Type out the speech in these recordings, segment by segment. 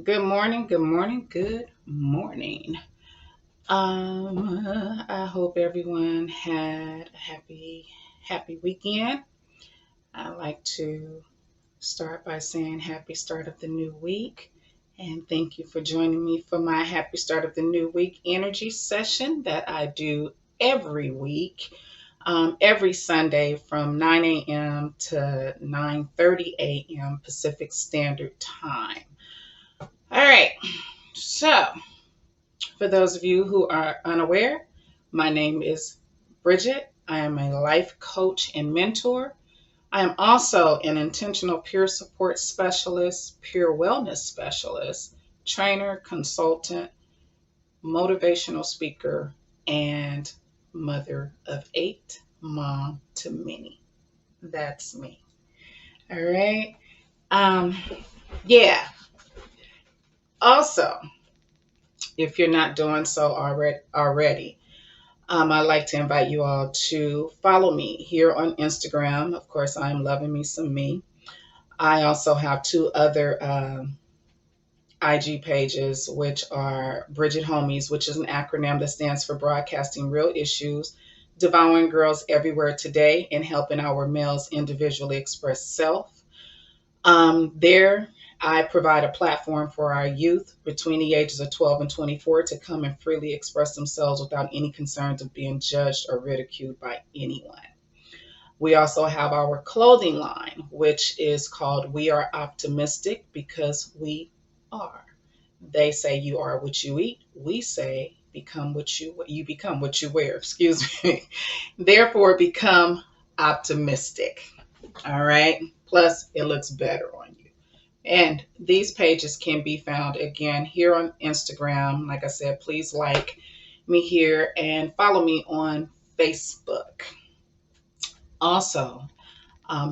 Good morning, good morning, good morning. I hope everyone had a happy weekend. I like to start by saying happy start of the new week. And thank you for joining me for my happy start of the new week energy session that I do every week, every Sunday from 9 a.m. to 9:30 a.m. Pacific Standard Time. All right, so for those of you who are unaware, my name is Bridget. I am a life coach and mentor. I am also an intentional peer support specialist, peer wellness specialist, trainer, consultant, motivational speaker, and mother of 8, mom to many. That's me. All right. Um, yeah. Also, if you're not doing so already, I'd like to invite you all to follow me here on Instagram. Of course, I'm loving me some me. I also have two other IG pages, which are Bridget Homies, which is an acronym that stands for Broadcasting Real Issues, Devouring Girls Everywhere Today, and Helping Our Males Individually Express Self. There, I provide a platform for our youth between the ages of 12 and 24 to come and freely express themselves without any concerns of being judged or ridiculed by anyone. We also have our clothing line, which is called We Are Optimistic because we are. They say you are what you eat. We say become what you become what you wear. Excuse me. Therefore, become optimistic. All right. Plus, it looks better on you. And these pages can be found again here on Instagram. Like I said, please like me here and follow me on Facebook. Also,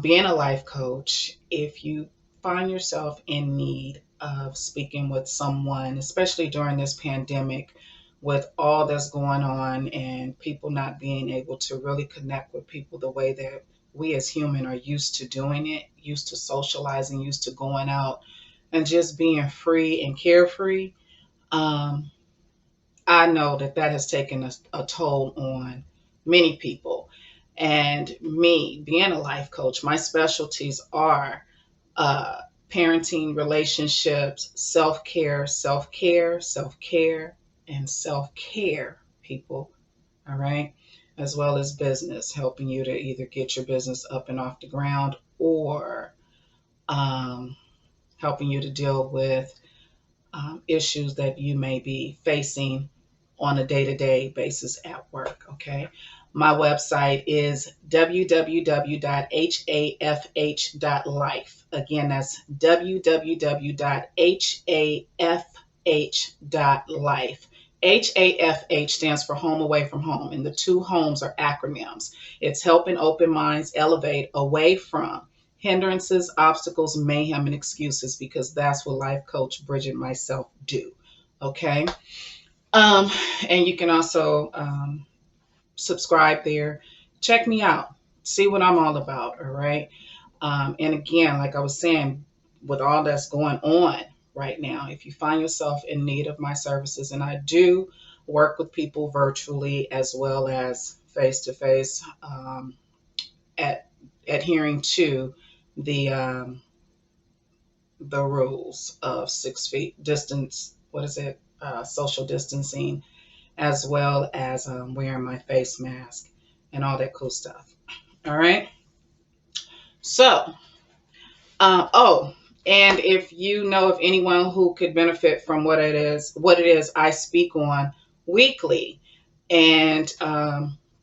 being a life coach, if you find yourself in need of speaking with someone, especially during this pandemic, with all that's going on and people not being able to really connect with people the way that we as human are used to doing it, used to socializing, used to going out and just being free and carefree, um, I know that that has taken a toll on many people. And me, being a life coach, my specialties are uh, parenting, relationships, self care, and self care, people. All right. As well as business, helping you to either get your business up and off the ground or um, helping you to deal with issues that you may be facing on a day to day basis at work. Okay. My website is www.hafh.life. Again, that's www.hafh.life. HAFH stands for Home Away from Home, and the two homes are acronyms. It's helping open minds elevate away from hindrances, obstacles, mayhem, and excuses, because that's what Life Coach Bridget and myself do. Okay. Um, and you can also subscribe there. Check me out. See what I'm all about. All right. And again, like I was saying, with all that's going on right now, if you find yourself in need of my services, and I do work with people virtually as well as face to face, at adhering to the rules of 6 feet distance. What is it? Social distancing, as well as wearing my face mask and all that cool stuff. All right. So, oh, and if you know of anyone who could benefit from what it is I speak on weekly, and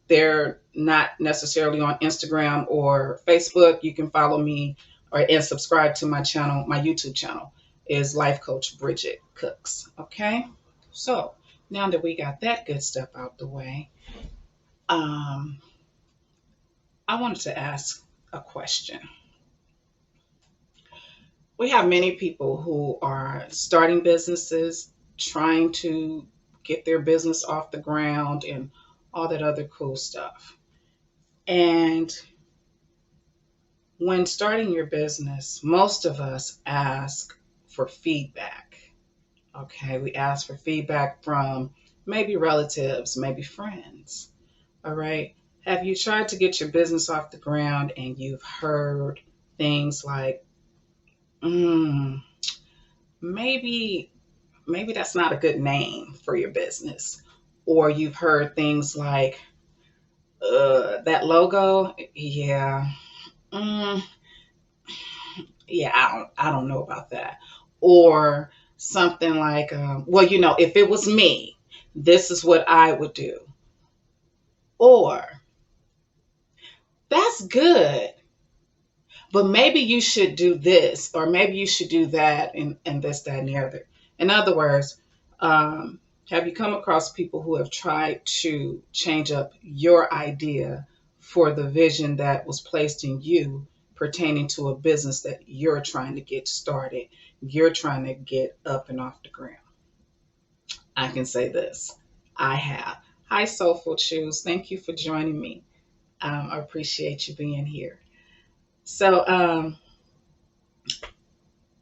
they're not necessarily on Instagram or Facebook, you can follow me and subscribe to my channel. My YouTube channel is Life Coach Bridget Cooks. Okay, so now that we got that good stuff out the way, um, I wanted to ask a question. We have many people who are starting businesses, trying to get their business off the ground and all that other cool stuff. And when starting your business, most of us ask for feedback. Okay, we ask for feedback from maybe relatives, maybe friends. All right. Have you tried to get your business off the ground and you've heard things like, mm, maybe that's not a good name for your business, or you've heard things like, that logo, yeah, mm, yeah, I don't know about that, or something like, well, if it was me, this is what I would do, or that's good, but maybe you should do this, or maybe you should do that, and this, that, and the other. In other words, um, have you come across people who have tried to change up your idea for the vision that was placed in you pertaining to a business that you're trying to get started, you're trying to get up and off the ground? I can say this, I have. Hi, Soulful Choose. Thank you for joining me. I appreciate you being here. So,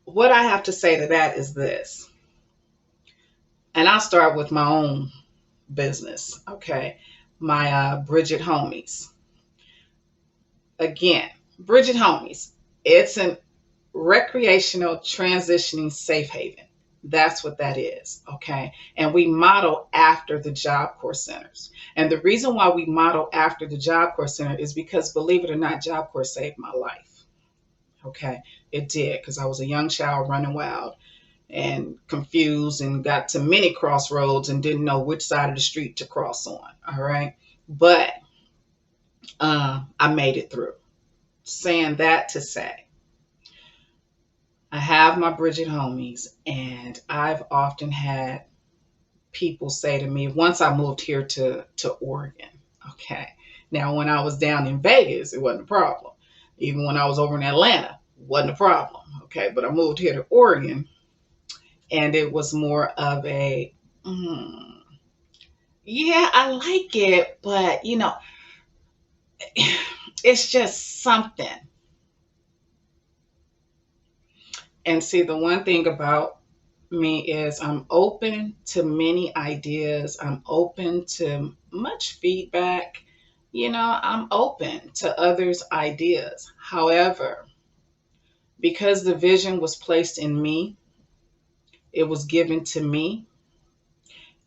what I have to say to that is this, and I'll start with my own business, okay? My Bridget Homies. Again, Bridget Homies, it's an recreational transitioning safe haven. That's what that is, okay? And we model after the Job Corps centers. And the reason why we model after the Job Corps center is because, believe it or not, Job Corps saved my life, okay? It did, because I was a young child running wild and confused and got to many crossroads and didn't know which side of the street to cross on. All right. But I made it through. Saying that to say, I have my Bridget Homies, and I've often had people say to me, once I moved here to Oregon, okay. Now, when I was down in Vegas, it wasn't a problem. Even when I was over in Atlanta, it wasn't a problem. Okay. But I moved here to Oregon, and it was more of a, mm, yeah, I like it, but it's just something. And see, the one thing about me is I'm open to many ideas. I'm open to much feedback. I'm open to others' ideas. However, because the vision was placed in me, it was given to me,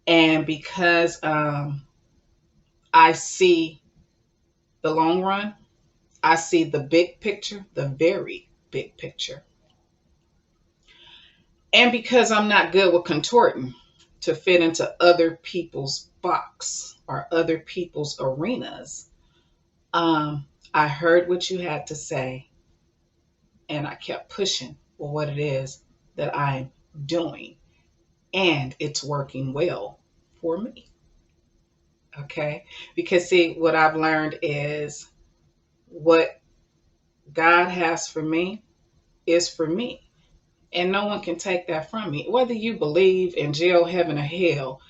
and because I see the long run, I see the big picture, the very big picture. And because I'm not good with contorting to fit into other people's box or other people's arenas, I heard what you had to say, and I kept pushing for what it is that I'm doing. And it's working well for me. Okay. Because see, what I've learned is what God has for me is for me. And no one can take that from me. Whether you believe in jail, heaven, or hell,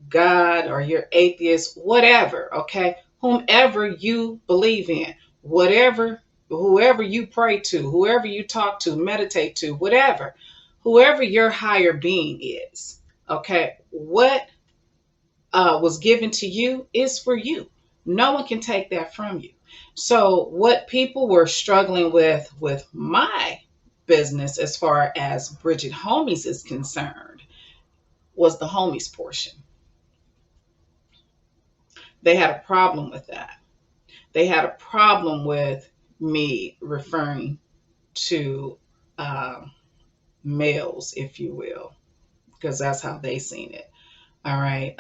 God, or you're atheist, whatever, okay? Whomever you believe in, whatever, whoever you pray to, whoever you talk to, meditate to, whatever, whoever your higher being is, okay? What was given to you is for you. No one can take that from you. So, what people were struggling with my business, as far as Bridget Homies is concerned, was the homies portion. They had a problem with that. They had a problem with me referring to uh, males, if you will, because that's how they seen it. All right,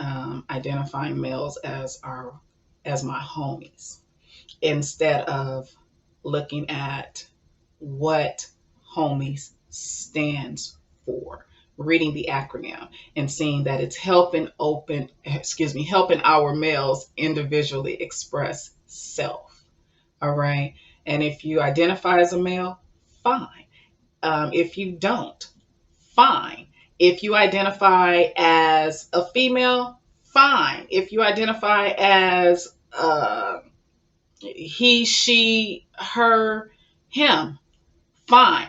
identifying males as my homies, instead of looking at what homies stands for, reading the acronym and seeing that it's helping our males individually express self. All right. And if you identify as a male, fine. If you don't, fine. If you identify as a female, fine. If you identify as he, she, her, him, fine.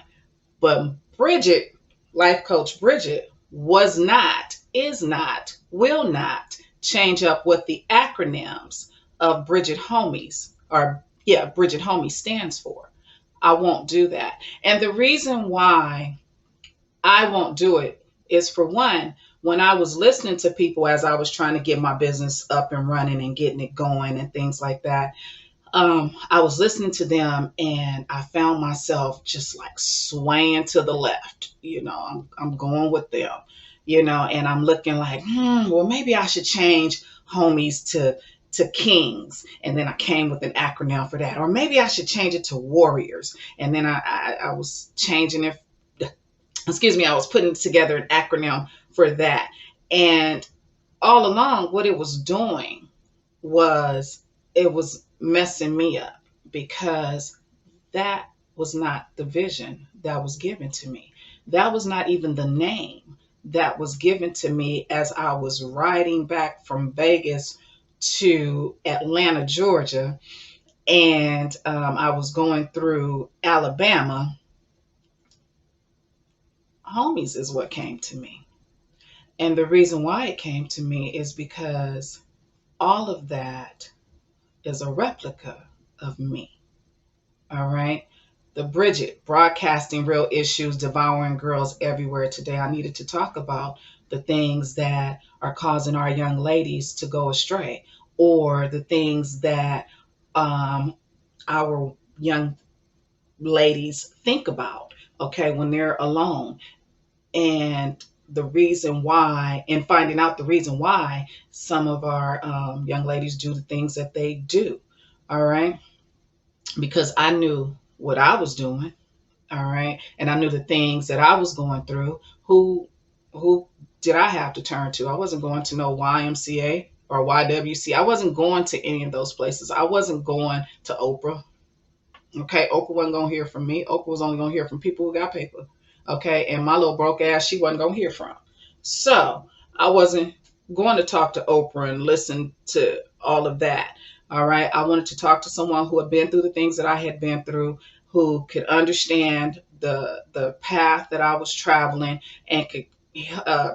But Bridget, Life Coach Bridget, was not, is not, will not change up what the acronyms of Bridget Homies, or yeah, Bridget Homies stands for. I won't do that. And the reason why I won't do it is, for one, when I was listening to people as I was trying to get my business up and running and getting it going and things like that, I was listening to them and I found myself just like swaying to the left. I'm going with them, and I'm looking like, well, maybe I should change homies to kings. And then I came with an acronym for that. Or maybe I should change it to warriors. And then I was changing it. Excuse me, I was putting together an acronym for that. And all along, what it was doing was, it was messing me up, because that was not the vision that was given to me. That was not even the name that was given to me as I was riding back from Vegas to Atlanta, Georgia, and I was going through Alabama. Homies is what came to me. And the reason why it came to me is because all of that is a replica of me. All right. The Bridget, broadcasting real issues, devouring girls everywhere. Today, I needed to talk about the things that are causing our young ladies to go astray, or the things that our young ladies think about, okay, when they're alone. And the reason why, and finding out the reason why some of our young ladies do the things that they do. All right. Because I knew what I was doing. All right. And I knew the things that I was going through. Who did I have to turn to? I wasn't going to no YMCA or YWC. I wasn't going to any of those places. I wasn't going to Oprah. Okay. Oprah wasn't going to hear from me. Oprah was only going to hear from people who got paper. Okay. And my little broke ass, she wasn't going to hear from. So I wasn't going to talk to Oprah and listen to all of that. All right. I wanted to talk to someone who had been through the things that I had been through, who could understand the path that I was traveling, and could uh,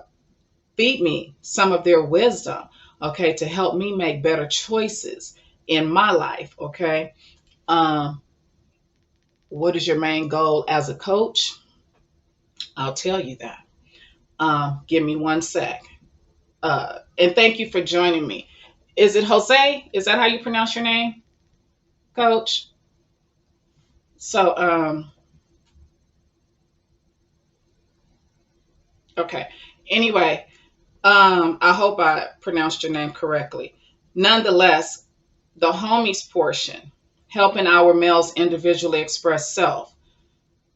feed me some of their wisdom, okay, to help me make better choices in my life. Okay. Um, what is your main goal as a coach? I'll tell you that. Give me one sec. And thank you for joining me. Is it Jose? Is that how you pronounce your name, Coach? So, okay. Anyway, I hope I pronounced your name correctly. Nonetheless, the homies portion, helping our males individually express self.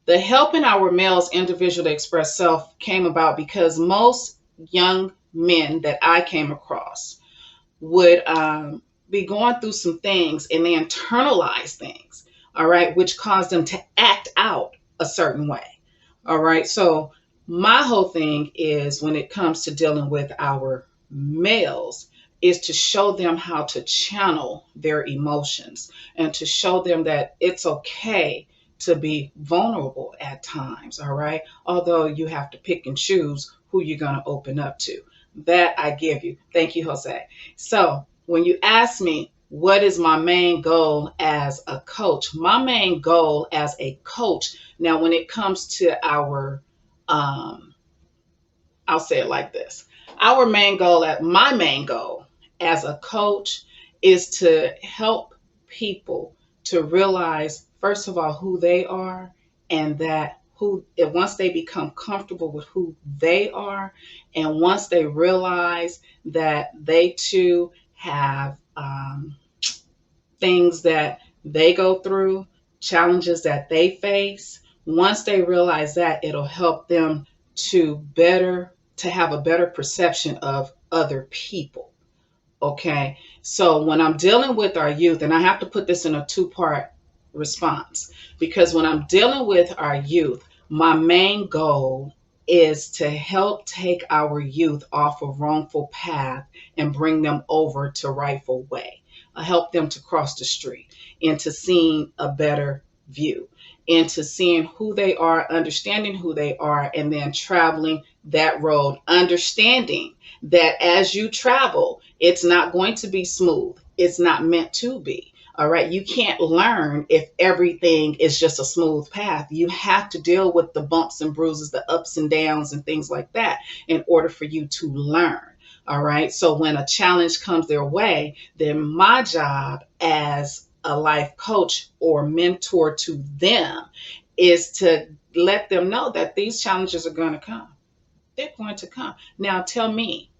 The helping our males individually express self came about because most young men that I came across would be going through some things, and they internalize things, all right, which caused them to act out a certain way. All right. So my whole thing is, when it comes to dealing with our males, is to show them how to channel their emotions, and to show them that it's okay to be vulnerable at times. All right. Although you have to pick and choose who you're going to open up to. That I give you. Thank you, Jose. So when you ask me, what is my main goal as a coach? My main goal as a coach, now when it comes to our, I'll say it like this. My main goal as a coach is to help people to realize, first of all, who they are, and that once they become comfortable with who they are, and once they realize that they too have things that they go through, challenges that they face, once they realize that, it'll help them to have a better perception of other people. Okay. So when I'm dealing with our youth, and I have to put this in a two-part response, because when I'm dealing with our youth, my main goal is to help take our youth off a wrongful path and bring them over to rightful way. Help them to cross the street into seeing a better view into seeing who they are, understanding who they are, and then traveling that road, understanding that as you travel, it's not going to be smooth. It's not meant to be. All right. You can't learn if everything is just a smooth path. You have to deal with the bumps and bruises, the ups and downs, and things like that in order for you to learn. All right. So when a challenge comes their way, then my job as a life coach or mentor to them is to let them know that these challenges are going to come. They're going to come. Now tell me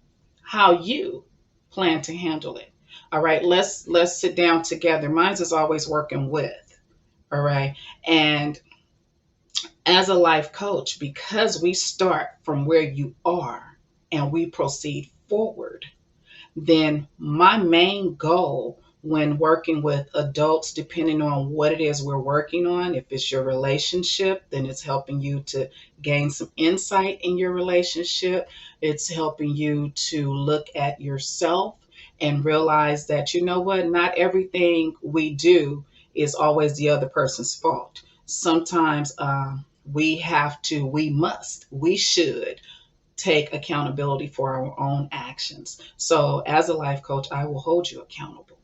how you plan to handle it. All right, let's sit down together. Mine's is always working with. All right. And as a life coach, because we start from where you are and we proceed forward, then my main goal when working with adults, depending on what it is we're working on, if it's your relationship, then it's helping you to gain some insight in your relationship. It's helping you to look at yourself and realize that, you know what, not everything we do is always the other person's fault. Sometimes we should take accountability for our own actions. So, as a life coach, I will hold you accountable.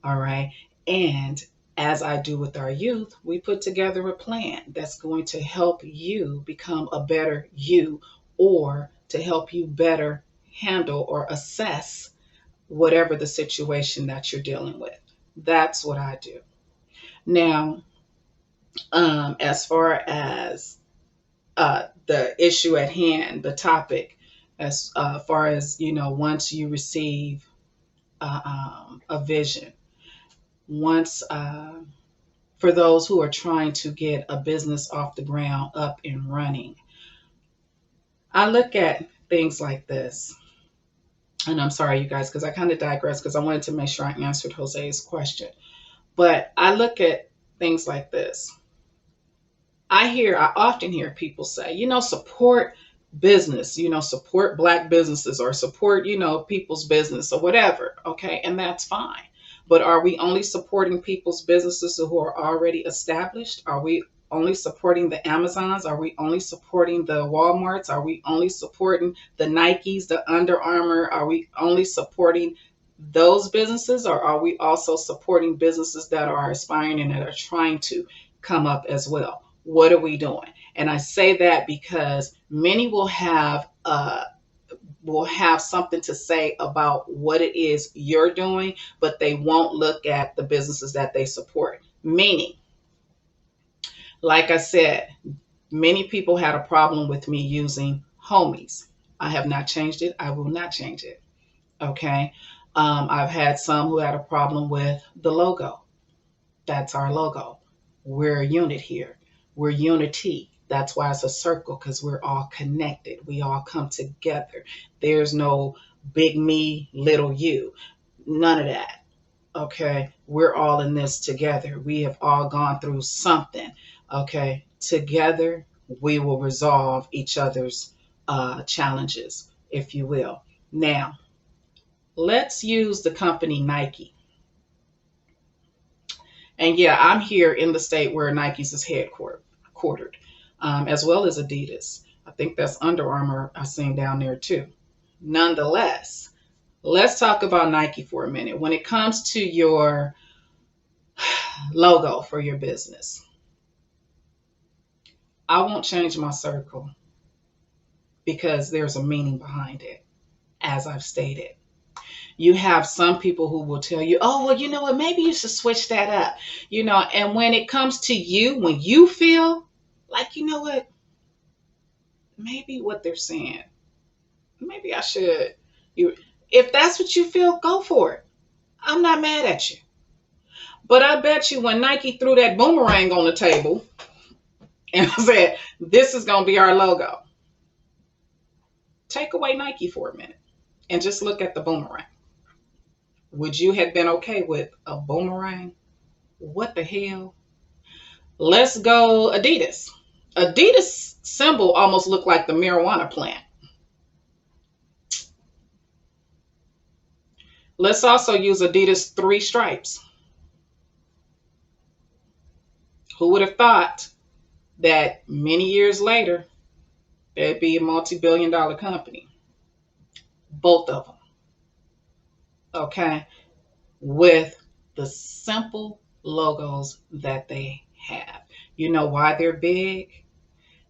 All right. And as I do with our youth, we put together a plan that's going to help you become a better you or to help you better handle or assess whatever the situation that you're dealing with. That's what I do. Now, as far as the issue at hand, the topic, as far as, once you receive a vision, once for those who are trying to get a business off the ground, up and running, I look at things like this. And I'm sorry, you guys, because I kind of digress because I wanted to make sure I answered Jose's question. But I look at things like this. I often hear people say, support business, support Black businesses or support, people's business or whatever. Okay. And that's fine. But are we only supporting people's businesses who are already established? Are we only supporting the Amazons? Are we only supporting the Walmarts? Are we only supporting the Nikes, the Under Armour? Are we only supporting those businesses? Or are we also supporting businesses that are aspiring and that are trying to come up as well? What are we doing? And I say that because many will have something to say about what it is you're doing, but they won't look at the businesses that they support. Meaning, like I said, many people had a problem with me using homies. I have not changed it. I will not change it. Okay. I've had some who had a problem with the logo. That's our logo. We're a unit here. We're unity. That's why it's a circle, because we're all connected. We all come together. There's no big me, little you. None of that. Okay. We're all in this together. We have all gone through something. Okay. Together, we will resolve each other's challenges, if you will. Now, let's use the company Nike. And yeah, I'm here in the state where Nike's is headquartered, as well as Adidas. I think that's Under Armour I've seen down there too. Nonetheless, let's talk about Nike for a minute. When it comes to your logo for your business, I won't change my circle because there's a meaning behind it, as I've stated. You have some people who will tell you, oh, well, you know what, maybe you should switch that up, and when it comes to you, when you feel like, you know what, maybe what they're saying, maybe I should, you, if that's what you feel, go for it. I'm not mad at you. But I bet you when Nike threw that boomerang on the table and said, this is going to be our logo, take away Nike for a minute and just look at the boomerang. Would you have been okay with a boomerang? What the hell? Let's go Adidas. Adidas symbol almost looked like the marijuana plant. Let's also use Adidas three stripes. Who would have thought that many years later, there'd be a multi-billion-dollar company? Both of them, okay, with the simple logos that they have. You know why they're big?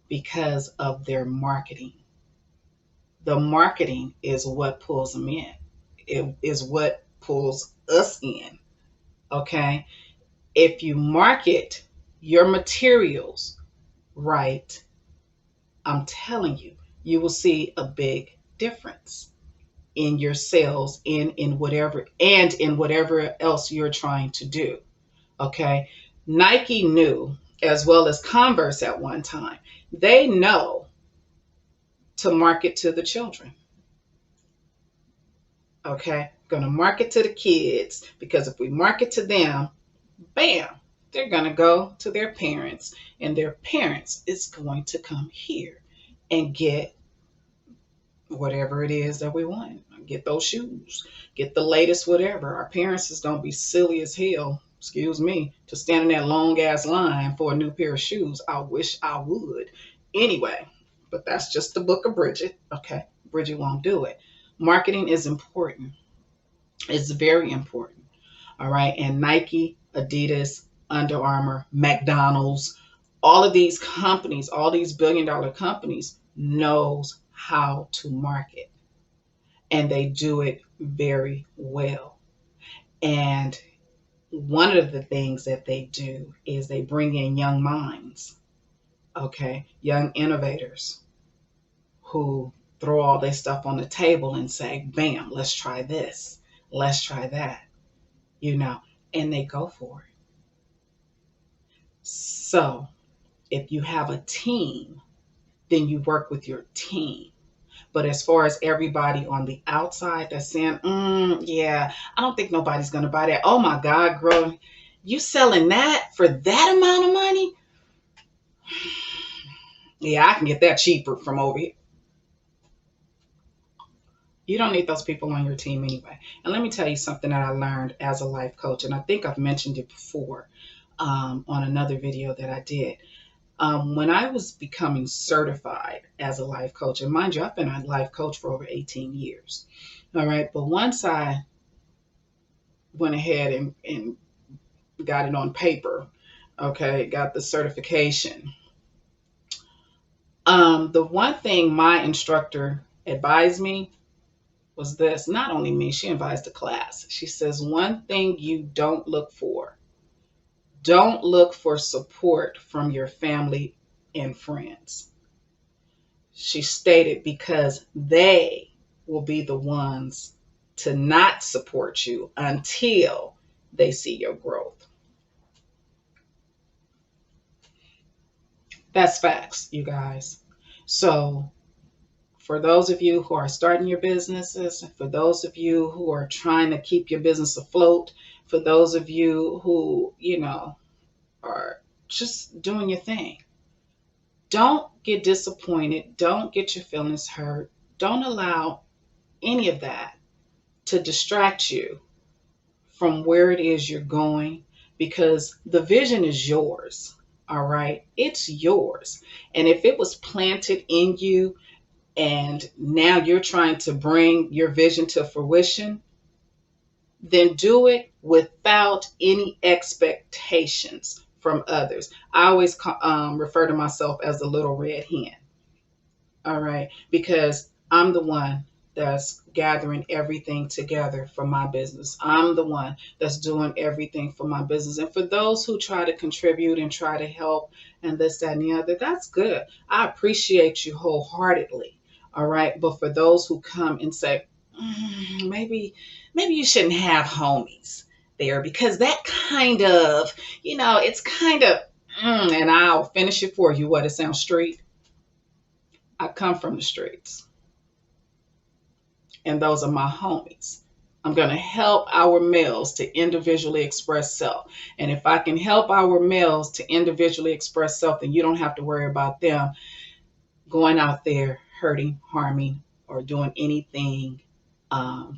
Because of their marketing. The marketing is what pulls them in. It is what pulls us in, okay? If you market your materials right, I'm telling you, you will see a big difference in your sales, in whatever else you're trying to do. Okay. Nike knew, as well as Converse at one time, they know to market to the children. Okay. Going to market to the kids, because if we market to them, bam, they're going to go to their parents, and their parents is going to come here and get whatever it is that we want. Get those shoes, get the latest whatever. Our parents is don't be silly as hell, excuse me, to stand in that long ass line for a new pair of shoes. I wish I would. Anyway, but that's just the book of Bridget. Okay, Bridget won't do it. Marketing is important. It's very important. All right, and Nike, Adidas, Under Armour, McDonald's, all of these companies, all these billion-dollar companies knows how to market, and they do it very well. And one of the things that they do is they bring in young minds, okay, young innovators who throw all their stuff on the table and say, bam, let's try this, let's try that, you know, and they go for it. So if you have a team, then you work with your team. But as far as everybody on the outside that's saying, yeah, I don't think nobody's going to buy that. Oh my God, girl, you selling that for that amount of money? Yeah, I can get that cheaper from over here. You don't need those people on your team anyway. And let me tell you something that I learned as a life coach, and I think I've mentioned it before on another video that I did. When I was becoming certified as a life coach, and mind you, I've been a life coach for over 18 years. All right. But once I went ahead and got it on paper, okay, got the certification. The one thing my instructor advised me was this, not only me, she advised the class. She says, one thing you don't look for support from your family and friends. She stated, because they will be the ones to not support you until they see your growth. That's facts, you guys. So for those of you who are starting your businesses, for those of you who are trying to keep your business afloat, for those of you who, are just doing your thing, don't get disappointed. Don't get your feelings hurt. Don't allow any of that to distract you from where it is you're going, because the vision is yours. All right. It's yours. And if it was planted in you and now you're trying to bring your vision to fruition, then do it without any expectations from others. I always refer to myself as the little red hen. All right. Because I'm the one that's gathering everything together for my business. I'm the one that's doing everything for my business. And for those who try to contribute and try to help and this, that, and the other, that's good. I appreciate you wholeheartedly. All right. But for those who come and say, maybe you shouldn't have homies there, because that kind of, it's kind of, and I'll finish it for you. What, it sounds street? I come from the streets, and those are my homies. I'm going to help our males to individually express self. And if I can help our males to individually express self, then you don't have to worry about them going out there hurting, harming, or doing anything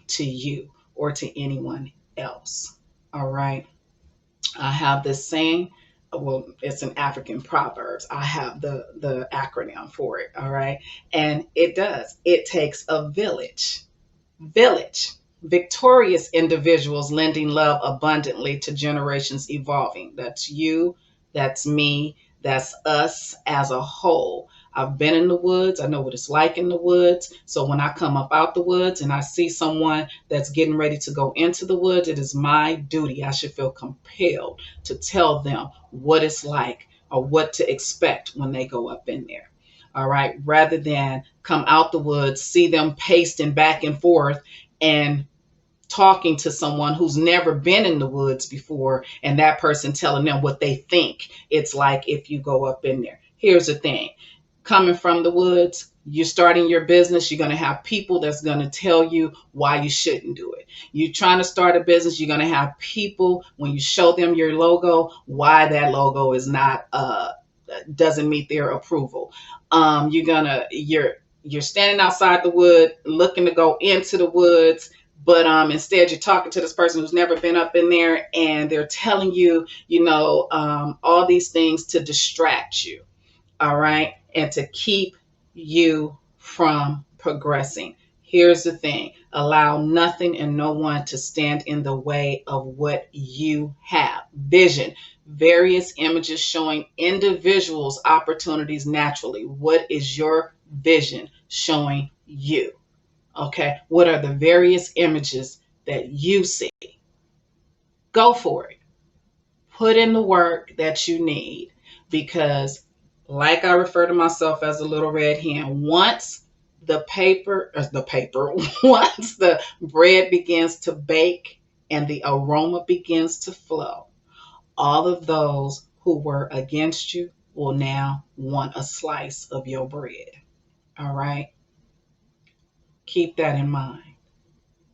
to you or to anyone else. All right. I have this saying, well, it's an African proverbs. I have the acronym for it. All right. And it does. It takes a village, victorious individuals lending love abundantly to generations evolving. That's you, that's me, that's us as a whole. I've been in the woods. I know what it's like in the woods. So when I come up out the woods and I see someone that's getting ready to go into the woods, it is my duty. I should feel compelled to tell them what it's like or what to expect when they go up in there. All right. Rather than come out the woods, see them pacing back and forth and talking to someone who's never been in the woods before, and that person telling them what they think it's like if you go up in there. Here's the thing: coming from the woods, you're starting your business, you're going to have people that's going to tell you why you shouldn't do it. You're trying to start a business, you're going to have people, when you show them your logo, why that logo is not doesn't meet their approval. You're standing outside the wood looking to go into the woods, but instead you're talking to this person who's never been up in there, and they're telling you, all these things to distract you. All right. And to keep you from progressing. Here's the thing: allow nothing and no one to stand in the way of what you have. Vision, various images showing individuals' opportunities naturally. What is your vision showing you? Okay. What are the various images that you see? Go for it. Put in the work that you need, because like I refer to myself as a little red hen, once once the bread begins to bake and the aroma begins to flow, all of those who were against you will now want a slice of your bread. All right. Keep that in mind.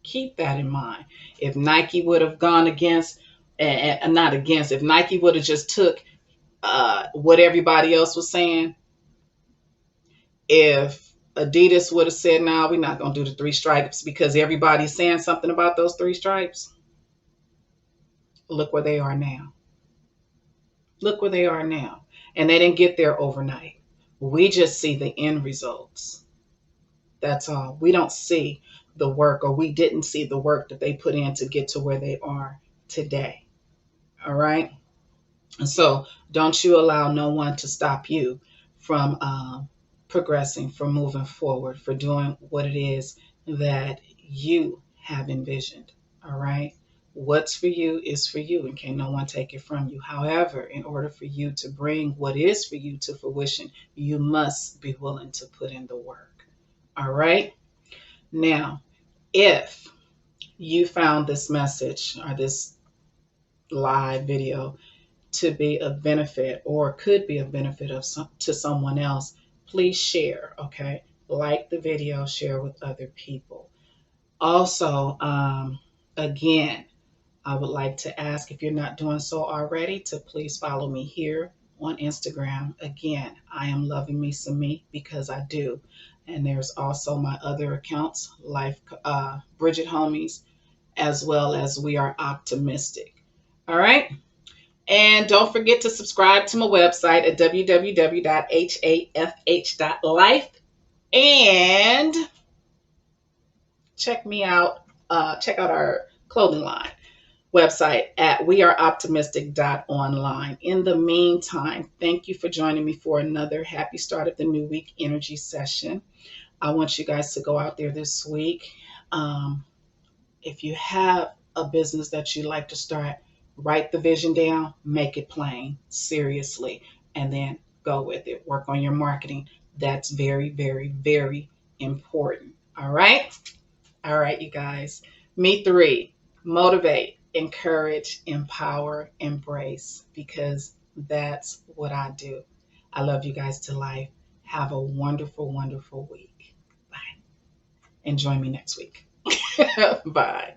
Keep that in mind. If Nike would have gone against, and not against, if Nike would have just took what everybody else was saying, if Adidas would have said, "No, we're not going to do the three stripes because everybody's saying something about those three stripes," look where they are now. Look where they are now. And they didn't get there overnight. We just see the end results. That's all. We don't see the work, or we didn't see the work that they put in to get to where they are today. All right. And so don't you allow no one to stop you from progressing, from moving forward, for doing what it is that you have envisioned. All right. What's for you is for you, and can no one take it from you. However, in order for you to bring what is for you to fruition, you must be willing to put in the work. All right. Now, if you found this message or this live video to be of benefit, or could be of benefit to someone else, please share. Okay. Like the video, share with other people. Also, again, I would like to ask, if you're not doing so already, to please follow me here on Instagram. Again, I am loving me some me, because I do. And there's also my other accounts, Life Bridget Homies, as well as We Are Optimistic. All right. And don't forget to subscribe to my website at www.hafh.life, and check out our clothing line website at weareoptimistic.online. In the meantime, thank you for joining me for another happy start of the new week energy session. I want you guys to go out there this week. If you have a business that you like to start, write the vision down, make it plain, seriously, and then go with it. Work on your marketing. That's very, very, very important. All right. All right, you guys. Me three: motivate, encourage, empower, embrace, because that's what I do. I love you guys to life. Have a wonderful, wonderful week. Bye. And join me next week. Bye.